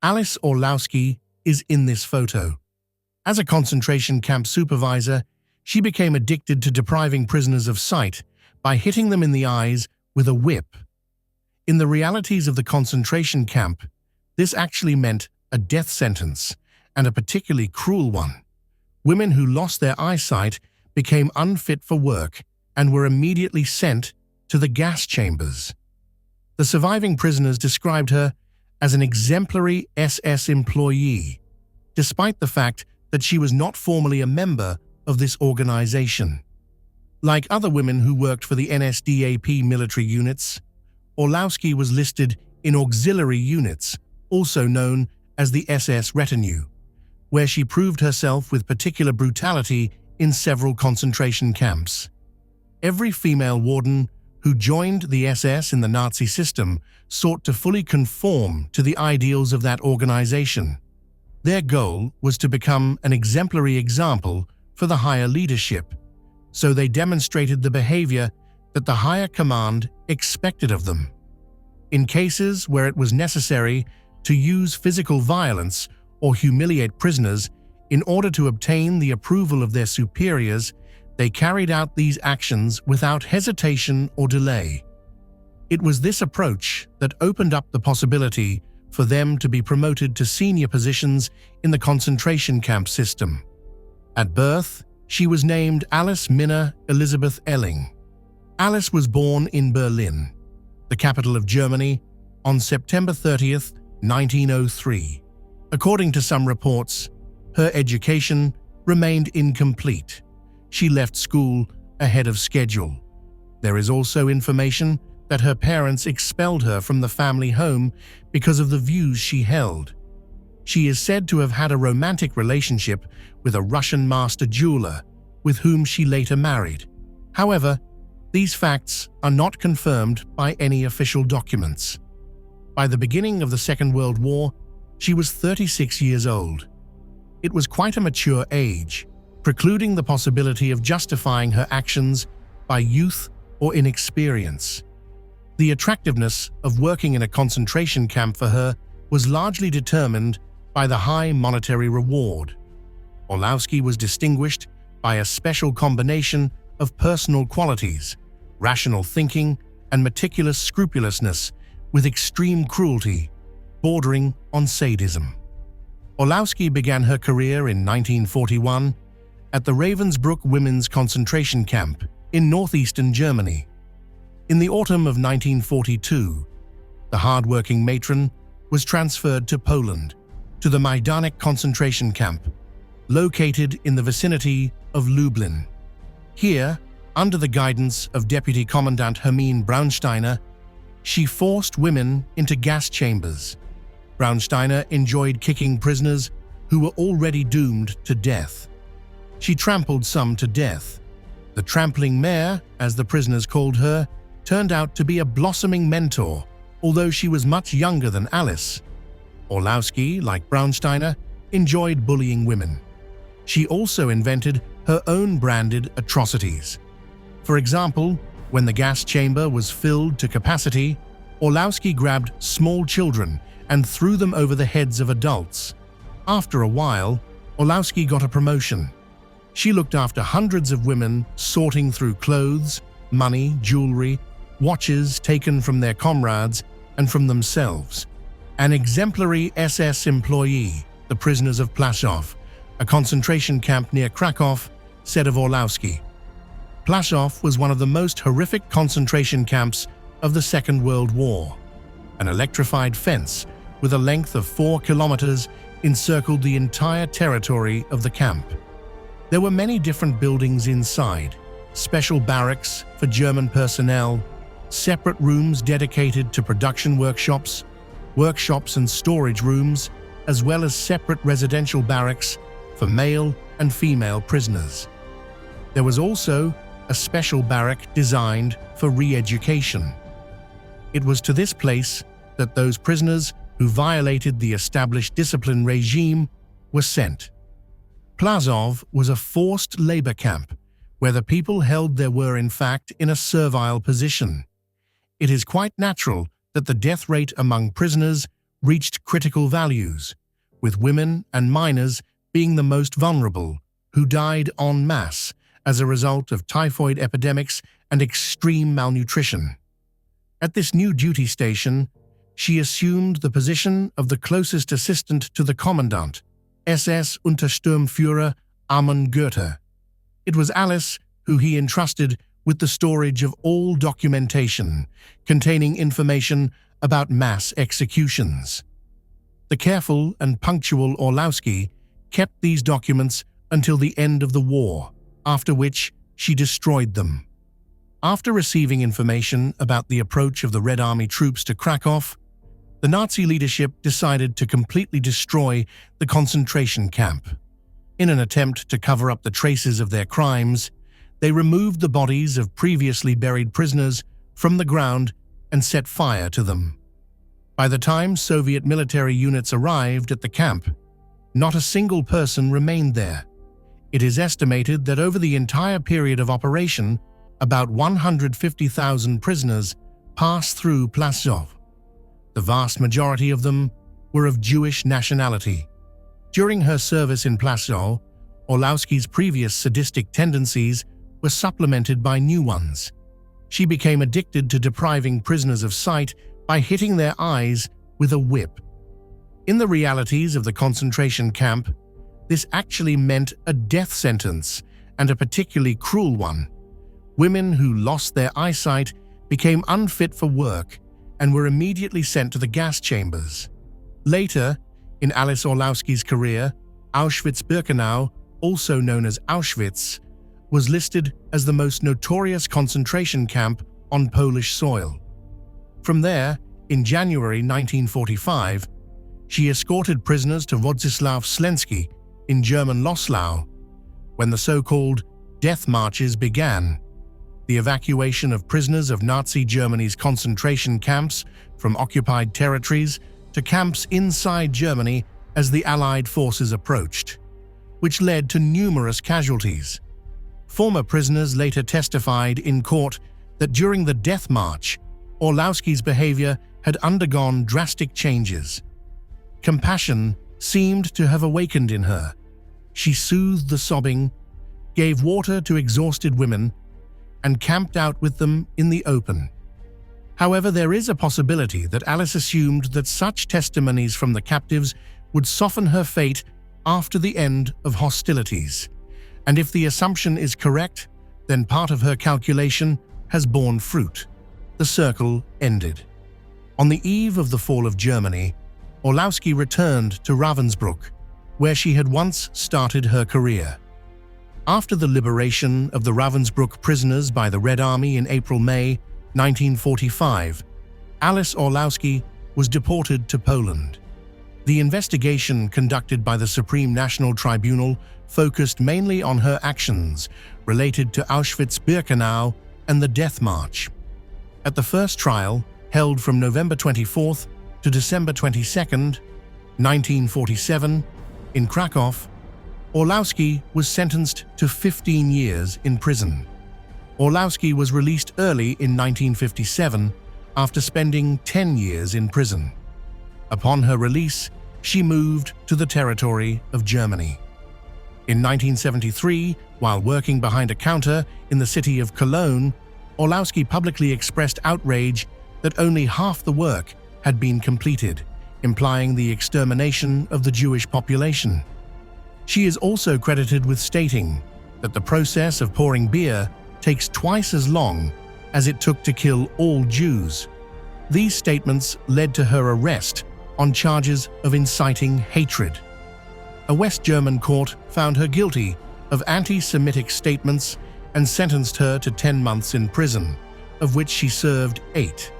Alice Orlowski is in this photo. As a concentration camp supervisor, she became addicted to depriving prisoners of sight by hitting them in the eyes with a whip. In the realities of the concentration camp, this actually meant a death sentence, and a particularly cruel one. Women who lost their eyesight became unfit for work and were immediately sent to the gas chambers. The surviving prisoners described her as an exemplary SS employee, despite the fact that she was not formally a member of this organization. Like other women who worked for the NSDAP military units, Orlowski was listed in auxiliary units, also known as the SS retinue, where she proved herself with particular brutality in several concentration camps. Every female warden who joined the SS in the Nazi system sought to fully conform to the ideals of that organization. Their goal was to become an exemplary example for the higher leadership, so they demonstrated the behavior that the higher command expected of them. In cases where it was necessary to use physical violence or humiliate prisoners in order to obtain the approval of their superiors, they carried out these actions without hesitation or delay. It was this approach that opened up the possibility for them to be promoted to senior positions in the concentration camp system. At birth, she was named Alice Minna Elizabeth Elling. Alice was born in Berlin, the capital of Germany, on September 30th, 1903. According to some reports, her education remained incomplete. She left school ahead of schedule. There is also information that her parents expelled her from the family home because of the views she held. She is said to have had a romantic relationship with a Russian master jeweler, with whom she later married. However, these facts are not confirmed by any official documents. By the beginning of the Second World War, she was 36 years old. It was quite a mature age, precluding the possibility of justifying her actions by youth or inexperience. The attractiveness of working in a concentration camp for her was largely determined by the high monetary reward. Orlowski was distinguished by a special combination of personal qualities, rational thinking, and meticulous scrupulousness, with extreme cruelty, bordering on sadism. Orlowski began her career in 1941 at the Ravensbrück women's concentration camp in northeastern Germany. In the autumn of 1942, the hard-working matron was transferred to Poland, to the Majdanek concentration camp, located in the vicinity of Lublin. Here, under the guidance of Deputy Commandant Hermine Braunsteiner, she forced women into gas chambers. Braunsteiner enjoyed kicking prisoners who were already doomed to death. She trampled some to death. The trampling mare, as the prisoners called her, turned out to be a blossoming mentor, although she was much younger than Alice. Orlowski, like Braunsteiner, enjoyed bullying women. She also invented her own branded atrocities. For example, when the gas chamber was filled to capacity, Orlowski grabbed small children and threw them over the heads of adults. After a while, Orlowski got a promotion. She looked after hundreds of women, sorting through clothes, money, jewelry, watches taken from their comrades and from themselves. An exemplary SS employee, the prisoners of Plaszow, a concentration camp near Krakow, said of Orlowski, "Plaszow was one of the most horrific concentration camps of the Second World War. An electrified fence with a length of 4 kilometers encircled the entire territory of the camp. There were many different buildings inside, special barracks for German personnel, separate rooms dedicated to production workshops and storage rooms, as well as separate residential barracks for male and female prisoners. There was also a special barrack designed for re-education. It was to this place that those prisoners who violated the established discipline regime were sent. Plaszow was a forced labor camp where the people held they were in fact in a servile position. It is quite natural that the death rate among prisoners reached critical values, with women and minors being the most vulnerable, who died en masse as a result of typhoid epidemics and extreme malnutrition. At this new duty station, she assumed the position of the closest assistant to the Commandant, SS Untersturmführer Amon Goethe. It was Alice who he entrusted with the storage of all documentation containing information about mass executions. The careful and punctual Orlowski kept these documents until the end of the war, after which she destroyed them. After receiving information about the approach of the Red Army troops to Krakow, the Nazi leadership decided to completely destroy the concentration camp. In an attempt to cover up the traces of their crimes, they removed the bodies of previously buried prisoners from the ground and set fire to them. By the time Soviet military units arrived at the camp, not a single person remained there. It is estimated that over the entire period of operation, about 150,000 prisoners passed through Plaszow. The vast majority of them were of Jewish nationality. During her service in Plaszow, Orlowski's previous sadistic tendencies were supplemented by new ones. She became addicted to depriving prisoners of sight by hitting their eyes with a whip. In the realities of the concentration camp, this actually meant a death sentence, and a particularly cruel one. Women who lost their eyesight became unfit for work and were immediately sent to the gas chambers. Later, in Alice Orlowski's career, Auschwitz-Birkenau, also known as Auschwitz, was listed as the most notorious concentration camp on Polish soil. From there, in January 1945, she escorted prisoners to Wodzisław Ślęski in German Loslau, when the so-called death marches began. The evacuation of prisoners of Nazi Germany's concentration camps from occupied territories to camps inside Germany as the Allied forces approached, which led to numerous casualties. Former prisoners later testified in court that during the death march, Orlowski's behavior had undergone drastic changes. Compassion seemed to have awakened in her. She soothed the sobbing, gave water to exhausted women, and camped out with them in the open. However, there is a possibility that Alice assumed that such testimonies from the captives would soften her fate after the end of hostilities. And if the assumption is correct, then part of her calculation has borne fruit. The circle ended. On the eve of the fall of Germany, Orlowski returned to Ravensbrück, where she had once started her career. After the liberation of the Ravensbrück prisoners by the Red Army in April-May 1945, Alice Orlowski was deported to Poland. The investigation conducted by the Supreme National Tribunal focused mainly on her actions related to Auschwitz-Birkenau and the Death March. At the first trial, held from November 24th to December 22nd, 1947, in Krakow, Orlowski was sentenced to 15 years in prison. Orlowski was released early in 1957 after spending 10 years in prison. Upon her release, she moved to the territory of Germany. In 1973, while working behind a counter in the city of Cologne, Orlowski publicly expressed outrage that only half the work had been completed, implying the extermination of the Jewish population. She is also credited with stating that the process of pouring beer takes twice as long as it took to kill all Jews. These statements led to her arrest on charges of inciting hatred. A West German court found her guilty of anti-Semitic statements and sentenced her to 10 months in prison, of which she served 8.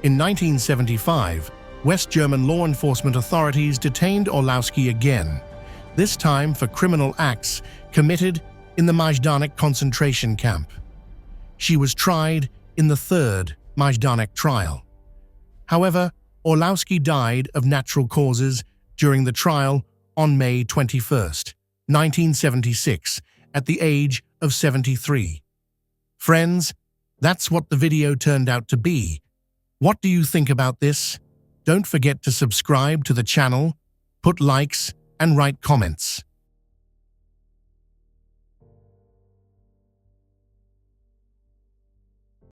In 1975, West German law enforcement authorities detained Orlowski again, this time for criminal acts committed in the Majdanek concentration camp. She was tried in the third Majdanek trial. However, Orlowski died of natural causes during the trial on May 21, 1976, at the age of 73. Friends, that's what the video turned out to be. What do you think about this? Don't forget to subscribe to the channel, put likes, and write comments.